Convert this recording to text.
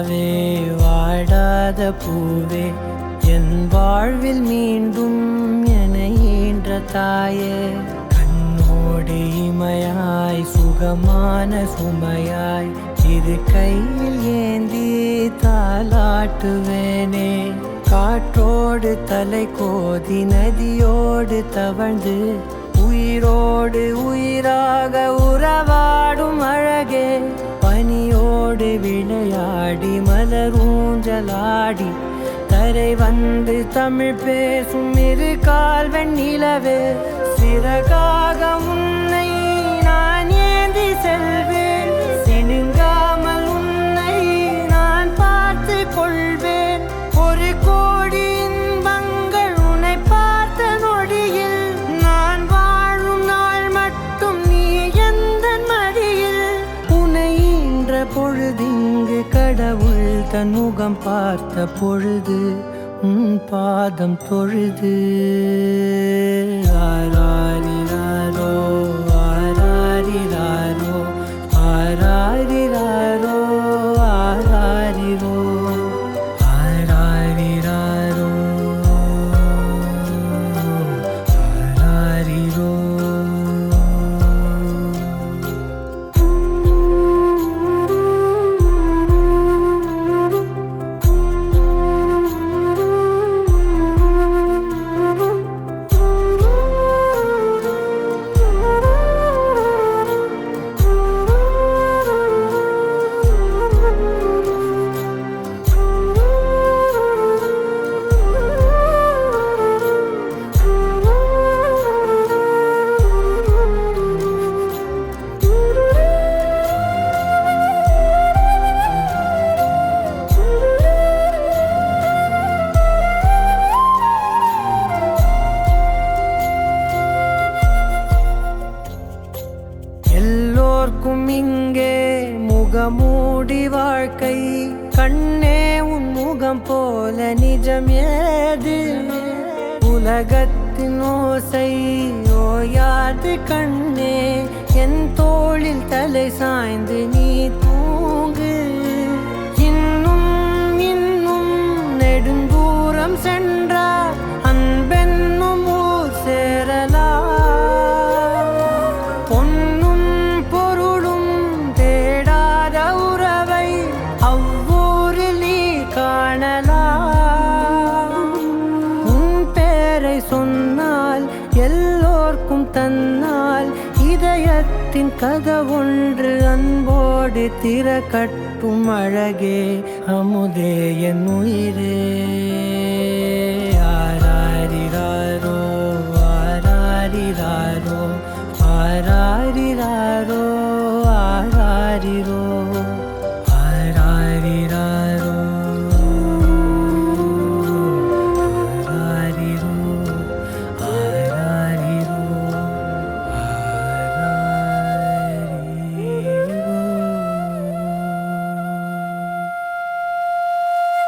நிலாவே வாடாத பூவே என் வாழ்வில் மீண்டும் என ஈன்ற தாயே கண்ணோடு இமையாய் சுகமான சுமையாய் இது கையில் ஏந்தி தாலாட்டுவேனே காற்றோடு தலை கோதி நதியோடு தவழ்ந்து உயிரோடு உயிராக உறவாடும் அழகே பனியோடு விளையாடி மலரூஞ்சலாடி தரை வந்து தமிழ் பேசும் இரு கால் வெண்ணிலவே சிறகாக உன்னை நான் ஏந்தி செல்வேன் சினுங்காமல் உன்னை நான் பார்த்து கொள்வேன் ஒரு கோடி இன்பங்கள் உன்னை பார்த்த நொடியில் நான் வாழும் நாள் மட்டும் நீ எந்த மடியில் உன்னை ஈன்ற பொழுதிங்கு கடவுள் தன் முகம் பார்த்த பொழுது உன் பாதம் தொழுது ஆராரிராரோ ஆராரிராரோ ஆராரிராரோ ஆராரிரோ ஆராரிராரோ ஆராரிரோ எல்லோர்க்கும் இங்கே முகமூடி வாழ்க்கை கண்ணே உன் முகம் போல நிஜம் ஏது உலகத்தின் ஓசை ஓயாது கண்ணே என் தோளில் தலை சாய்ந்து நீ தூங்கு இன்னும் இன்னும் நெடுந்தூரம் சென்றார் அன்பென்னும் ஊர் சேரலாம் சொன்னால் எல்லோர்க்கும் தன்னால் இதயத்தின் கதவொன்று அன்போடு திறக்கட்டும் அழகே அமுதே என் உயிரே ஆராரிராரோ ஆராரிராரோ ஆராரிராரோ ஆராரிரோ